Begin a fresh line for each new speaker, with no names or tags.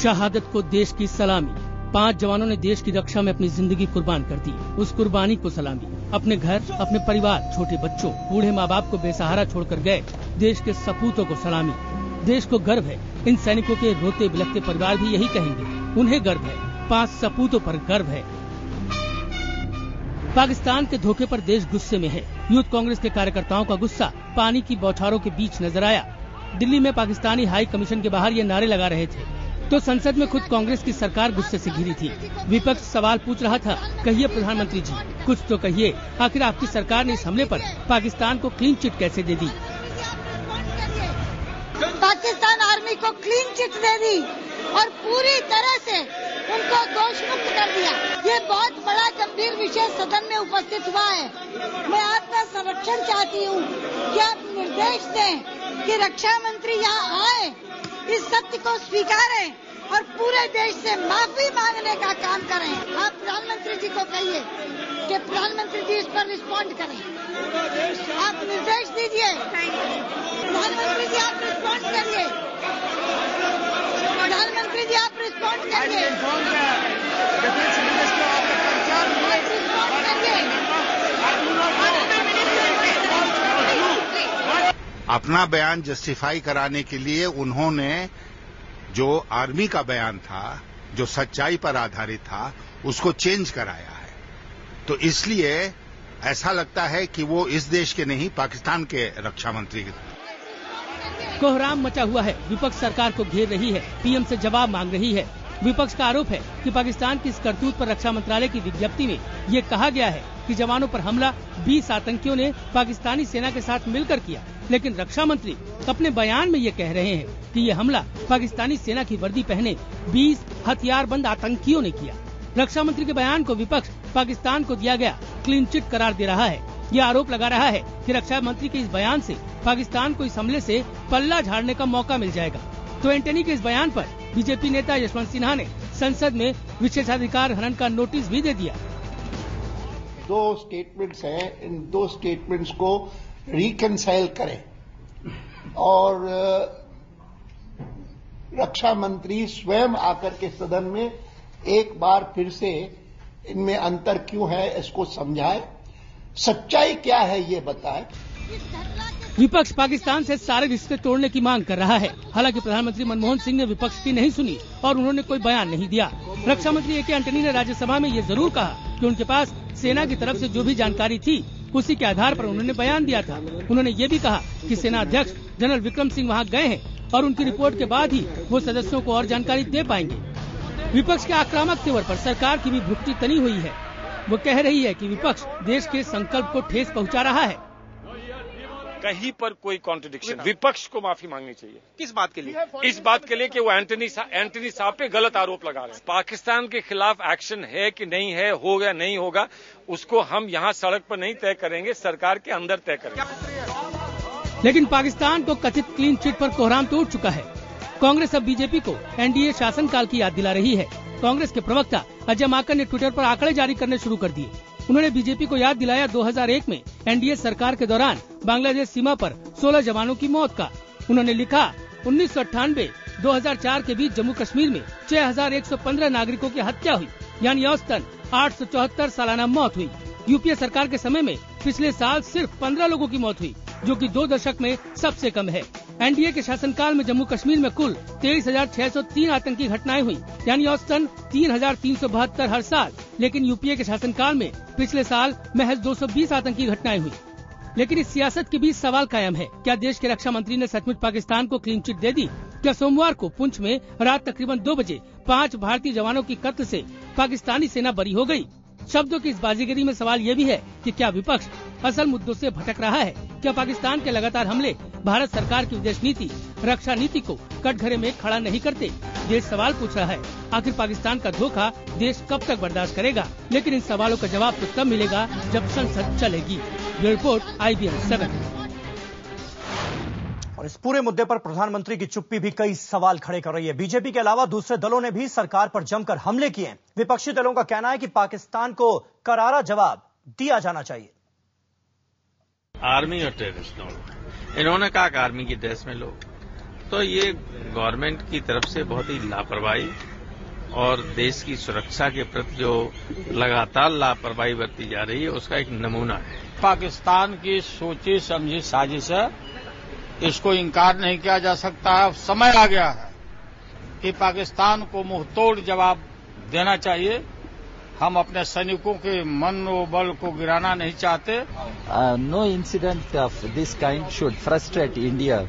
शहादत को देश की सलामी। 5 जवानों ने देश की रक्षा में अपनी जिंदगी कुर्बान कर दी। उस कुर्बानी को सलामी। अपने घर, अपने परिवार, छोटे बच्चों, बूढ़े माँ बाप को बेसहारा छोड़कर गए देश के सपूतों को सलामी। देश को गर्व है। इन सैनिकों के रोते बिलखते परिवार भी यही कहेंगे। उन्हें गर्व है। 5 सपूतों पर गर्व है। पाकिस्तान के धोखे पर देश गुस्से में है। यूथ कांग्रेस के कार्यकर्ताओं का गुस्सा पानी की बौछारों के बीच नजर आया। दिल्ली में पाकिस्तानी हाई कमीशन के बाहर ये नारे लगा रहे थे तो संसद में खुद कांग्रेस की सरकार गुस्से से घिरी थी। विपक्ष सवाल पूछ रहा था, कहिए प्रधानमंत्री जी, कुछ तो कहिए, आखिर आपकी सरकार ने इस हमले पर पाकिस्तान को क्लीन चिट कैसे दे दी?
पाकिस्तान आर्मी को क्लीन चिट दे दी और पूरी तरह से उनको दोष मुक्त कर दिया। ये बहुत बड़ा गंभीर विषय सदन में उपस्थित हुआ है। मैं आपका संरक्षण चाहती हूँ कि आप निर्देश दें कि रक्षा मंत्री यहाँ आए, इस सत्य को स्वीकारें और पूरे देश से माफी मांगने का काम करें। आप प्रधानमंत्री जी को कहिए कि प्रधानमंत्री जी इस पर रिस्पॉन्ड करें। आप निर्देश दीजिए, प्रधानमंत्री जी आप रिस्पॉन्ड करिए, प्रधानमंत्री जी आप रिस्पॉन्ड करिए,
अपना बयान जस्टिफाई कराने के लिए उन्होंने जो आर्मी का बयान था, जो सच्चाई पर आधारित था, उसको चेंज कराया है। तो इसलिए ऐसा लगता है कि वो इस देश के नहीं, पाकिस्तान के रक्षा मंत्री के।
कोहराम मचा हुआ है। विपक्ष सरकार को घेर रही है, पीएम से जवाब मांग रही है। विपक्ष का आरोप है कि पाकिस्तान की इस करतूत पर रक्षा मंत्रालय की विज्ञप्ति में ये कहा गया है कि जवानों पर हमला 20 आतंकियों ने पाकिस्तानी सेना के साथ मिलकर किया, लेकिन रक्षा मंत्री अपने बयान में ये कह रहे हैं कि ये हमला पाकिस्तानी सेना की वर्दी पहने 20 हथियारबंद आतंकियों ने किया। रक्षा मंत्री के बयान को विपक्ष पाकिस्तान को दिया गया क्लीन चिट करार दे रहा है। ये आरोप लगा रहा है कि रक्षा मंत्री के इस बयान से पाकिस्तान को इस हमले से पल्ला झाड़ने का मौका मिल जाएगा। तो एंटनी के इस बयान पर बीजेपी नेता यशवंत सिन्हा ने संसद में विशेषाधिकार हनन का नोटिस भी दे दिया।
2 स्टेटमेंट्स हैं, इन 2 स्टेटमेंट्स को रिकंसाइल करें और रक्षा मंत्री स्वयं आकर के सदन में एक बार फिर से इनमें अंतर क्यों है इसको समझाए, सच्चाई क्या है ये बताए।
विपक्ष पाकिस्तान से सारे रिश्ते तोड़ने की मांग कर रहा है। हालांकि प्रधानमंत्री मनमोहन सिंह ने विपक्ष की नहीं सुनी और उन्होंने कोई बयान नहीं दिया। रक्षा मंत्री ए के एंटनी ने राज्यसभा में ये जरूर कहा कि उनके पास सेना की तरफ से जो भी जानकारी थी उसी के आधार पर उन्होंने बयान दिया था। उन्होंने ये भी कहा कि सेना अध्यक्ष जनरल विक्रम सिंह वहाँ गए हैं और उनकी रिपोर्ट के बाद ही वो सदस्यों को और जानकारी दे पाएंगे। विपक्ष के आक्रामक तेवर पर सरकार की भी भुगती तनी हुई है। वो कह रही है कि विपक्ष देश के संकल्प को ठेस पहुंचा रहा है।
कहीं पर कोई कॉन्ट्रडिक्शन, विपक्ष को माफी मांगनी चाहिए। किस बात के लिए? इस बात के लिए कि वो एंटनी साहब पे गलत आरोप लगा रहे हैं। पाकिस्तान के खिलाफ एक्शन है कि नहीं है, होगा नहीं होगा, उसको हम यहाँ सड़क पर नहीं तय करेंगे, सरकार के अंदर तय करेंगे।
लेकिन पाकिस्तान को कथित क्लीन चिट पर कोहराम तो उठ चुका है। कांग्रेस अब बीजेपी को एनडीए शासनकाल की याद दिला रही है। कांग्रेस के प्रवक्ता अजय माकन ने ट्विटर पर आंकड़े जारी करने शुरू कर दिए। उन्होंने बीजेपी को याद दिलाया 2001 में एनडीए सरकार के दौरान बांग्लादेश सीमा पर 16 जवानों की मौत का। उन्होंने लिखा, 1998-2004 के बीच जम्मू कश्मीर में 6115 नागरिकों की हत्या हुई, यानी औसतन 874 सालाना मौत हुई। यूपीए सरकार के समय में पिछले साल सिर्फ 15 लोगों की मौत हुई, जो कि 2 दशक में सबसे कम है। एनडीए के शासनकाल में जम्मू कश्मीर में कुल 23,603 आतंकी घटनाएं हुई, यानी औसतन 3,372 हर साल। लेकिन यूपीए के शासनकाल में पिछले साल महज 220 आतंकी घटनाएं हुई। लेकिन इस सियासत के बीच सवाल कायम है, क्या देश के रक्षा मंत्री ने सचमुच पाकिस्तान को क्लीन चिट दे दी? क्या सोमवार को पुंछ में रात तकरीबन 2 बजे 5 भारतीय जवानों की कत्ल से पाकिस्तानी सेना बरी हो गई? शब्दों की इस बाजीगरी में सवाल ये भी है कि क्या विपक्ष असल मुद्दों से भटक रहा है? क्या पाकिस्तान के लगातार हमले भारत सरकार की विदेश नीति, रक्षा नीति को कटघरे में खड़ा नहीं करते? देश सवाल पूछ रहा है, आखिर पाकिस्तान का धोखा देश कब तक बर्दाश्त करेगा? लेकिन इन सवालों का जवाब तो तब मिलेगा जब संसद चलेगी। Bureau report IBN 7।
और इस पूरे मुद्दे पर प्रधानमंत्री की चुप्पी भी कई सवाल खड़े कर रही है। बीजेपी के अलावा दूसरे दलों ने भी सरकार पर जमकर हमले किए हैं। विपक्षी दलों का कहना है कि पाकिस्तान को करारा जवाब दिया जाना चाहिए।
आर्मी और टेररिस्ट दोनों, इन्होंने कहा कि आर्मी की ड्रेस में लोग, तो ये गवर्नमेंट की तरफ से बहुत ही लापरवाही और देश की सुरक्षा के प्रति जो लगातार लापरवाही बरती जा रही है उसका एक नमूना है।
पाकिस्तान की सोची समझी साजिश है, इसको इनकार नहीं किया जा सकता है। समय आ गया है कि पाकिस्तान को मुंहतोड़ जवाब देना चाहिए। हम अपने सैनिकों के मनोबल को गिराना नहीं चाहते।
No incident of this kind should frustrate India.